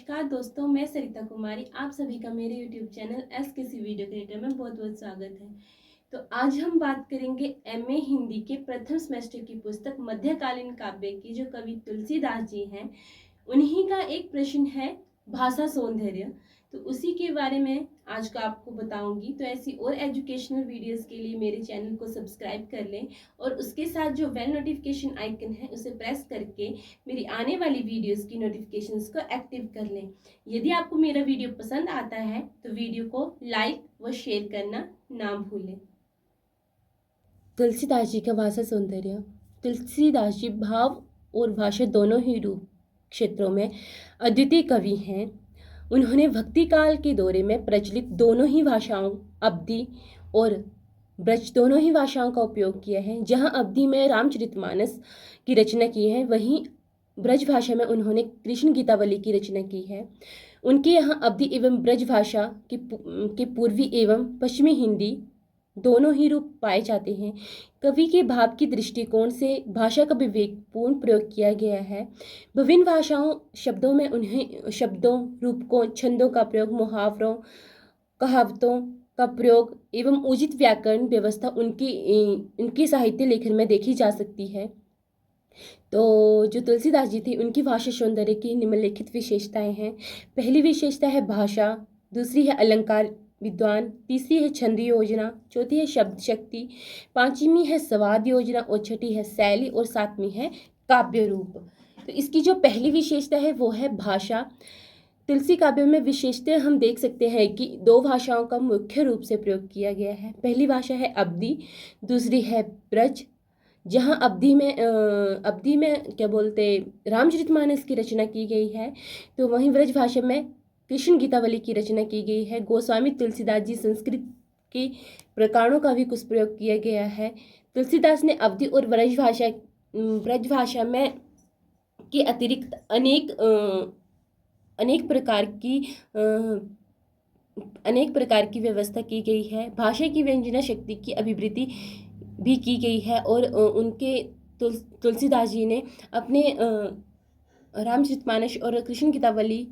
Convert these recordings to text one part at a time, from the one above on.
नमस्कार दोस्तों, मैं सरिता कुमारी। आप सभी का मेरे YouTube चैनल एस के सी वीडियो क्रिएटर में बहुत बहुत स्वागत है। तो आज हम बात करेंगे एमए हिंदी के प्रथम सेमेस्टर की पुस्तक मध्यकालीन काव्य की, जो कवि तुलसीदास जी हैं। उन्हीं का एक प्रश्न है भाषा सौंदर्य, तो उसी के बारे में आज का आपको बताऊंगी। तो ऐसी और एजुकेशनल वीडियोस के लिए मेरे चैनल को सब्सक्राइब कर लें और उसके साथ जो बेल नोटिफिकेशन आइकन है उसे प्रेस करके मेरी आने वाली वीडियोस की नोटिफिकेशंस को एक्टिव कर लें। यदि आपको मेरा वीडियो पसंद आता है तो वीडियो को लाइक व शेयर करना ना भूलें। तुलसीदास जी का भाषा सौंदर्य। तुलसीदास जी भाव और भाषा दोनों ही रूप क्षेत्रों में अद्वितीय कवि हैं। उन्होंने भक्ति काल के दौरे में प्रचलित दोनों ही भाषाओं, अवधी और ब्रज दोनों ही भाषाओं का उपयोग किया है। जहाँ अवधी में रामचरितमानस की रचना की है, वहीं ब्रज भाषा में उन्होंने कृष्ण गीतावली की रचना की है। उनके यहाँ अवधी एवं ब्रज भाषा के पूर्वी एवं पश्चिमी हिंदी दोनों ही रूप पाए जाते हैं। कवि के भाव की दृष्टिकोण से भाषा का विवेकपूर्ण प्रयोग किया गया है। विभिन्न भाषाओं शब्दों में उन्हें शब्दों, रूपकों, छंदों का प्रयोग, मुहावरों, कहावतों का प्रयोग एवं उचित व्याकरण व्यवस्था उनकी साहित्य लेखन में देखी जा सकती है। तो जो तुलसीदास जी थे, उनकी भाषा सौंदर्य की निम्नलिखित विशेषताएं हैं। पहली विशेषता है भाषा, दूसरी है अलंकार विद्वान, तीसरी है छंद योजना, चौथी है शब्द शक्ति, पांचवी है स्वाद योजना और छठी है शैली और सातवीं है काव्य रूप। तो इसकी जो पहली विशेषता है वो है भाषा। तुलसी काव्य में विशेषता हम देख सकते हैं कि दो भाषाओं का मुख्य रूप से प्रयोग किया गया है। पहली भाषा है अवधी, दूसरी है ब्रज। जहाँ अवधी में क्या बोलते रामचरितमानस की रचना की गई है, तो वहीं ब्रज भाषा में कृष्ण गीतावली की रचना की गई है। गोस्वामी तुलसीदास जी संस्कृत के प्रकारों का भी कुछ प्रयोग किया गया है। तुलसीदास ने अवधी और ब्रज भाषा में के अतिरिक्त अनेक प्रकार की व्यवस्था की गई है। भाषा की व्यंजना शक्ति की अभिवृद्धि भी की गई है और उनके तुलसीदास जी ने अपने रामचरितमानस और कृष्ण गीतावली,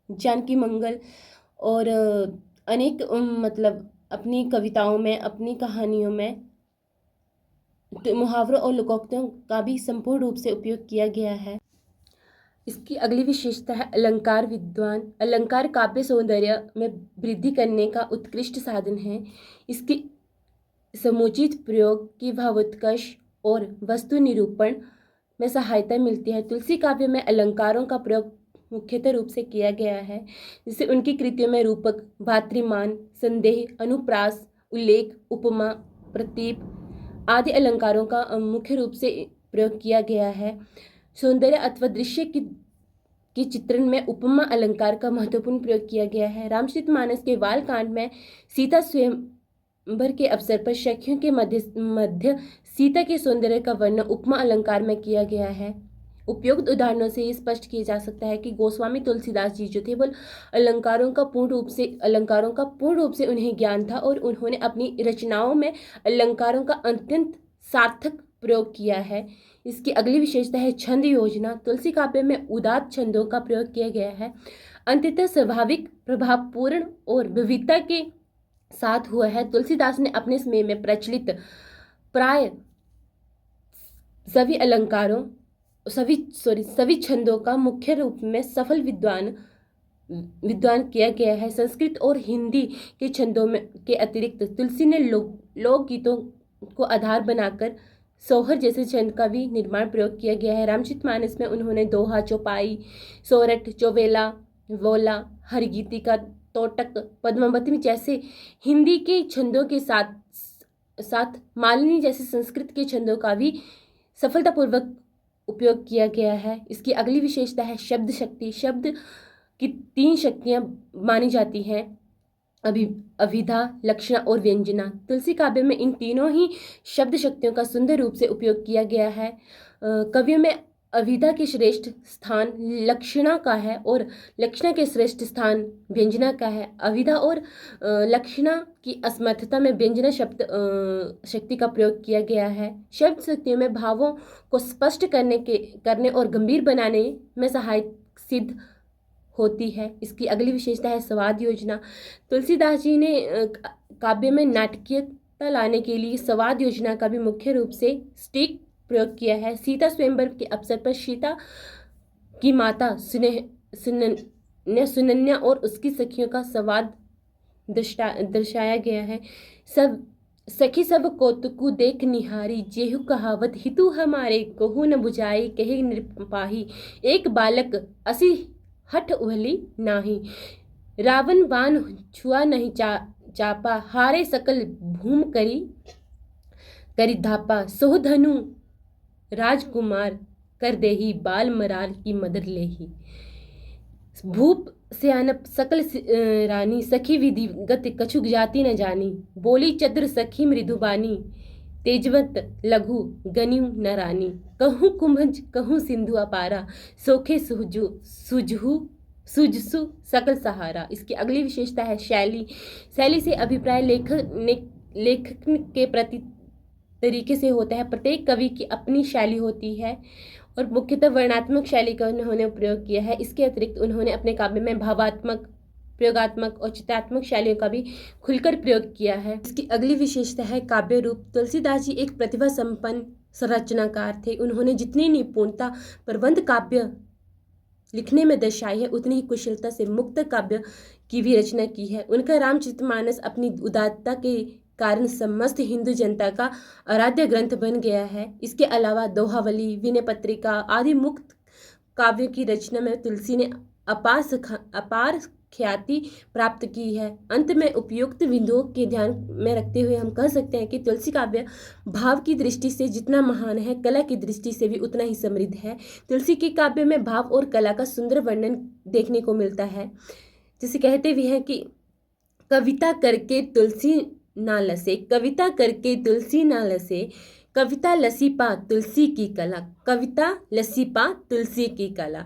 जानकी मंगल और अनेक मतलब अपनी कविताओं में, अपनी कहानियों में मुहावरों और लोकोक्तियों का भी संपूर्ण रूप से उपयोग किया गया है। इसकी अगली विशेषता है अलंकार विद्वान। अलंकार काव्य सौंदर्य में वृद्धि करने का उत्कृष्ट साधन है। इसकी समुचित प्रयोग की भावोत्कर्ष और वस्तु निरूपण में सहायता मिलती है। तुलसी काव्य में अलंकारों का प्रयोग मुख्यतः रूप से किया गया है, जिससे उनकी कृतियों में रूपक, भातृमान, संदेह, अनुप्रास, उल्लेख, उपमा, प्रतीप आदि अलंकारों का मुख्य रूप से प्रयोग किया गया है। सौंदर्य अथवा दृश्य की चित्रण में उपमा अलंकार का महत्वपूर्ण प्रयोग किया गया है। रामचरितमानस के बालकांड में सीता स्वयंवर के अवसर पर सखियों के मध्य सीता के सौंदर्य का वर्णन उपमा अलंकार में किया गया है। उपयुक्त उदाहरणों से ये स्पष्ट किया जा सकता है कि गोस्वामी तुलसीदास जी जो थे, वो अलंकारों का पूर्ण रूप से उन्हें ज्ञान था और उन्होंने अपनी रचनाओं में अलंकारों का अत्यंत सार्थक प्रयोग किया है। इसकी अगली विशेषता है छंद योजना। तुलसी काव्य में उदात्त छंदों का प्रयोग किया गया है। अंततः स्वाभाविक, प्रभावपूर्ण और विविधता के साथ हुआ है। तुलसीदास ने अपने समय में प्रचलित प्राय सभी छंदों का मुख्य रूप में सफल विद्वान किया गया है। संस्कृत और हिंदी के छंदों में के अतिरिक्त तुलसी ने लोकगीतों को आधार बनाकर सोहर जैसे छंद का भी निर्माण प्रयोग किया गया है। रामचरितमानस में उन्होंने दोहा, चौपाई, सोरठ, चौबेला, वोला, हरगीतिका, तोटक, पद्मावती जैसे हिंदी के छंदों के साथ साथ मालिनी जैसे संस्कृत के छंदों का भी सफलतापूर्वक उपयोग किया गया है। इसकी अगली विशेषता है शब्द शक्ति। शब्द की 3 शक्तियां मानी जाती हैं, अभिधा, लक्षणा और व्यंजना। तुलसी काव्य में इन तीनों ही शब्द शक्तियों का सुंदर रूप से उपयोग किया गया है। कवियों में अभिधा के श्रेष्ठ स्थान लक्षणा का है और लक्षणा के श्रेष्ठ स्थान व्यंजना का है। अभिधा और लक्षणा की असमर्थता में व्यंजना शक्ति का प्रयोग किया गया है। शब्द शक्तियों में भावों को स्पष्ट करने और गंभीर बनाने में सहायक सिद्ध होती है। इसकी अगली विशेषता है संवाद योजना। तुलसीदास जी ने काव्य में नाटकीयता लाने के लिए संवाद योजना का भी मुख्य रूप से सटीक प्रयोग किया है। सीता स्वयंवर के अवसर पर सीता की माता सुनन्या और उसकी सखियों का संवाद दर्शाया गया है। सब सखी सब कौतुकु देख निहारी, जेहु कहावत हितु हमारे, कहु न बुझाई कहे नृपाही, एक बालक असी हठ उहली नाही, रावण बाण छुआ नहीं चापा, हारे सकल भूम करी धापा, सोह धनु राजकुमार कर देही, बाल मराल की मदर लेही। भूप सयानप सकल रानी, सखी विधि गति कछुक जाति न जानी, बोली चतुर सखी मृदुबानी, तेजवंत लघु गनियु न रानी, कहूँ कुंभज कहूँ सिंधु अपारा, सोखे सुजसु सकल सहारा। इसकी अगली विशेषता है शैली। शैली से अभिप्राय लेखक के प्रति तरीके से होता है। प्रत्येक कवि की अपनी शैली होती है और मुख्यतः वर्णात्मक शैली का उन्होंने प्रयोग किया है। इसके अतिरिक्त उन्होंने अपने काव्य में भावात्मक, प्रयोगात्मक और चित्रात्मक शैलियों का भी खुलकर प्रयोग किया है। इसकी अगली विशेषता है काव्य रूप। तुलसीदास जी एक प्रतिभा संपन्न संरचनाकार थे। उन्होंने जितनी निपुणता प्रबंध काव्य लिखने में दर्शाई है, उतनी ही कुशलता से मुक्त काव्य की भी रचना की है। उनका रामचरितमानस अपनी उदारता के कारण समस्त हिंदू जनता का आराध्य ग्रंथ बन गया है। इसके अलावा दोहावली, विनय पत्रिका आदि मुक्त काव्यों की रचना में तुलसी ने अपार ख्याति प्राप्त की है। अंत में उपयुक्त बिंदुओं के ध्यान में रखते हुए हम कह सकते हैं कि तुलसी काव्य भाव की दृष्टि से जितना महान है, कला की दृष्टि से भी उतना ही समृद्ध है। तुलसी के काव्य में भाव और कला का सुंदर वर्णन देखने को मिलता है। जिसे कहते भी हैं कि कविता करके तुलसी ना लसे, कविता करके तुलसी ना लसे, कविता लसी पा तुलसी की कला, कविता लसी पा तुलसी की कला।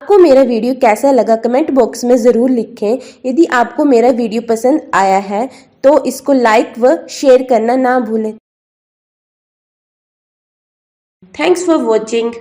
आपको मेरा वीडियो कैसा लगा कमेंट बॉक्स में ज़रूर लिखें। यदि आपको मेरा वीडियो पसंद आया है तो इसको लाइक व शेयर करना ना भूलें। Thanks for watching.